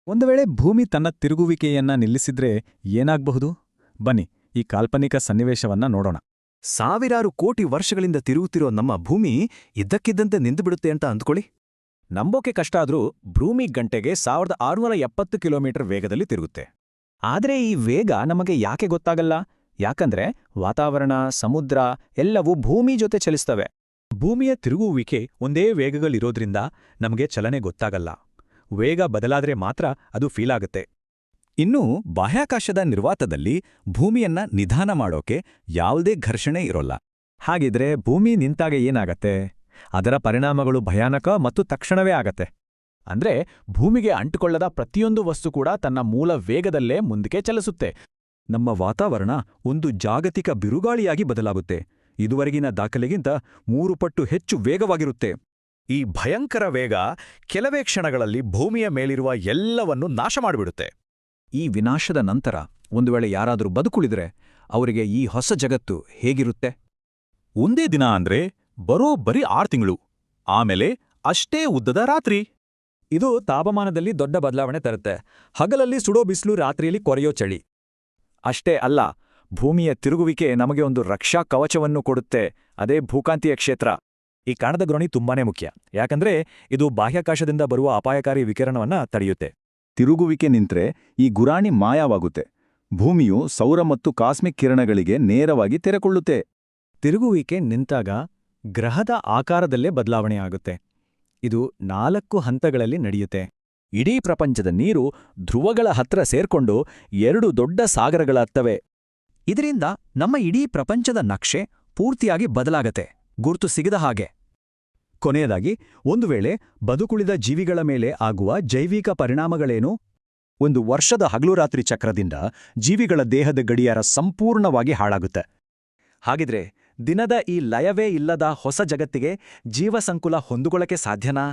ಒಂದು ವೇಳೆ ಭೂಮಿ ತನ್ನ ತಿರುಗುವಿಕೆಯನ್ನ ನಿಲ್ಲಿಸಿದ್ರೆ ಏನಾಗಬಹುದು? ಬನ್ನಿ ಈ ಕಾಲ್ಪನಿಕ ಸನ್ನಿವೇಶವನ್ನ ನೋಡೋಣ. ಸಾವಿರಾರು ಕೋಟಿ ವರ್ಷಗಳಿಂದ ತಿರುಗುತ್ತಿರೋ ನಮ್ಮ ಭೂಮಿ ಇದ್ದಕ್ಕಿದ್ದಂತೆ ನಿಂತುಬಿಡುತ್ತೆ ಅಂತ ಅಂದ್ಕೊಳ್ಳಿ. ನಂಬೋಕೆ ಕಷ್ಟ ಆದ್ರೂ ಭೂಮಿ ಗಂಟೆಗೆ 1670 ಕಿಲೋಮೀಟರ್ ವೇಗದಲ್ಲಿ ತಿರುಗುತ್ತೆ. ಆದ್ರೆ ಈ ವೇಗ ನಮಗೆ ಯಾಕೆ ಗೊತ್ತಾಗಲ್ಲ? ಯಾಕಂದ್ರೆ ವಾತಾವರಣ, ಸಮುದ್ರ ಎಲ್ಲವೂ ಭೂಮಿ ಜೊತೆ ಚಲಿಸ್ತವೆ. ಭೂಮಿಯ ತಿರುಗುವಿಕೆ ಒಂದೇ ವೇಗಗಳಿರೋದ್ರಿಂದ ನಮಗೆ ಚಲನೆ ಗೊತ್ತಾಗಲ್ಲ. ವೇಗ ಬದಲಾದ್ರೆ ಮಾತ್ರ ಅದು ಫೀಲಾಗುತ್ತೆ. ಇನ್ನು ಬಾಹ್ಯಾಕಾಶದ ನಿರ್ವಾತದಲ್ಲಿ ಭೂಮಿಯನ್ನ ನಿಧಾನ ಮಾಡೋಕೆ ಯಾವುದೇ ಘರ್ಷಣೆ ಇರೋಲ್ಲ. ಹಾಗಿದ್ರೆ ಭೂಮಿ ನಿಂತಾಗ ಏನಾಗತ್ತೆ? ಅದರ ಪರಿಣಾಮಗಳು ಭಯಾನಕ ಮತ್ತು ತಕ್ಷಣವೇ ಆಗತ್ತೆ. ಅಂದ್ರೆ ಭೂಮಿಗೆ ಅಂಟಿಕೊಳ್ಳದ ಪ್ರತಿಯೊಂದು ವಸ್ತು ಕೂಡ ತನ್ನ ಮೂಲ ವೇಗದಲ್ಲೇ ಮುಂದಕ್ಕೆ ಚಲಿಸುತ್ತೆ. ನಮ್ಮ ವಾತಾವರಣ ಒಂದು ಜಾಗತಿಕ ಬಿರುಗಾಳಿಯಾಗಿ ಬದಲಾಗುತ್ತೆ. ಇದುವರೆಗಿನ ದಾಖಲೆಗಿಂತ 3 ಪಟ್ಟು ಹೆಚ್ಚು ವೇಗವಾಗಿರುತ್ತೆ. ಈ ಭಯಂಕರ ವೇಗ ಕೆಲವೇ ಕ್ಷಣಗಳಲ್ಲಿ ಭೂಮಿಯ ಮೇಲಿರುವ ಎಲ್ಲವನ್ನೂ ನಾಶ ಮಾಡಿಬಿಡುತ್ತೆ. ಈ ವಿನಾಶದ ನಂತರ ಒಂದು ವೇಳೆ ಯಾರಾದರೂ ಬದುಕುಳಿದ್ರೆ ಅವರಿಗೆ ಈ ಹೊಸ ಜಗತ್ತು ಹೇಗಿರುತ್ತೆ? ಒಂದೇ ದಿನ ಅಂದ್ರೆ ಬರೋಬ್ಬರಿ 6 ತಿಂಗಳು, ಆಮೇಲೆ ಅಷ್ಟೇ ಉದ್ದದ ರಾತ್ರಿ. ಇದು ತಾಪಮಾನದಲ್ಲಿ ದೊಡ್ಡ ಬದಲಾವಣೆ ತರುತ್ತೆ. ಹಗಲಲ್ಲಿ ಸುಡೋ ಬಿಸಿಲು, ರಾತ್ರಿಯಲ್ಲಿ ಕೊರೆಯೋ ಚಳಿ. ಅಷ್ಟೇ ಅಲ್ಲ, ಭೂಮಿಯ ತಿರುಗುವಿಕೆ ನಮಗೆ ಒಂದು ರಕ್ಷಾ ಕವಚವನ್ನು ಕೊಡುತ್ತೆ. ಅದೇ ಭೂಕಾಂತೀಯ ಕ್ಷೇತ್ರ. ಈ ಕಾಣದ ಗುರಾಣಿ ತುಂಬಾನೇ ಮುಖ್ಯ. ಯಾಕಂದ್ರೆ ಇದು ಬಾಹ್ಯಾಕಾಶದಿಂದ ಬರುವ ಅಪಾಯಕಾರಿ ವಿಕಿರಣವನ್ನ ತಡೆಯುತ್ತೆ. ತಿರುಗುವಿಕೆ ನಿಂತ್ರೆ ಈ ಗುರಾಣಿ ಮಾಯವಾಗುತ್ತೆ. ಭೂಮಿಯು ಸೌರ ಮತ್ತು ಕಾಸ್ಮಿಕ್ ಕಿರಣಗಳಿಗೆ ನೇರವಾಗಿ ತೆರೆಕೊಳ್ಳುತ್ತೆ. ತಿರುಗುವಿಕೆ ನಿಂತಾಗ ಗ್ರಹದ ಆಕಾರದಲ್ಲೇ ಬದಲಾವಣೆಯಾಗುತ್ತೆ. ಇದು 4 ಹಂತಗಳಲ್ಲಿ ನಡೆಯುತ್ತೆ. ಇಡೀ ಪ್ರಪಂಚದ ನೀರು ಧ್ರುವಗಳ ಹತ್ರ ಸೇರ್ಕೊಂಡು 2 ದೊಡ್ಡ ಸಾಗರಗಳಾಗ್ತವೆ. ಇದರಿಂದ ನಮ್ಮ ಇಡೀ ಪ್ರಪಂಚದ ನಕ್ಷೆ ಪೂರ್ತಿಯಾಗಿ ಬದಲಾಗತ್ತೆ, ಗುರುತು ಸಿಗದ ಹಾಗೆ. ಕೊನೆಯದಾಗಿ, ಒಂದು ವೇಳೆ ಬದುಕುಳಿದ ಜೀವಿಗಳ ಮೇಲೆ ಆಗುವ ಜೈವಿಕ ಪರಿಣಾಮಗಳೇನು? ಒಂದು ವರ್ಷದ ಹಗಲು-ರಾತ್ರಿ ಚಕ್ರದಿಂದ ಜೀವಿಗಳ ದೇಹದ ಗಡಿಯಾರ ಸಂಪೂರ್ಣವಾಗಿ ಹಾಳಾಗುತ್ತೆ. ಹಾಗಿದ್ರೆ ದಿನದ ಈ ಲಯವೇ ಇಲ್ಲದ ಹೊಸ ಜಗತ್ತಿಗೆ ಜೀವಸಂಕುಲ ಹೊಂದಿಕೊಳ್ಳಕ್ಕೆ ಸಾಧ್ಯನಾ?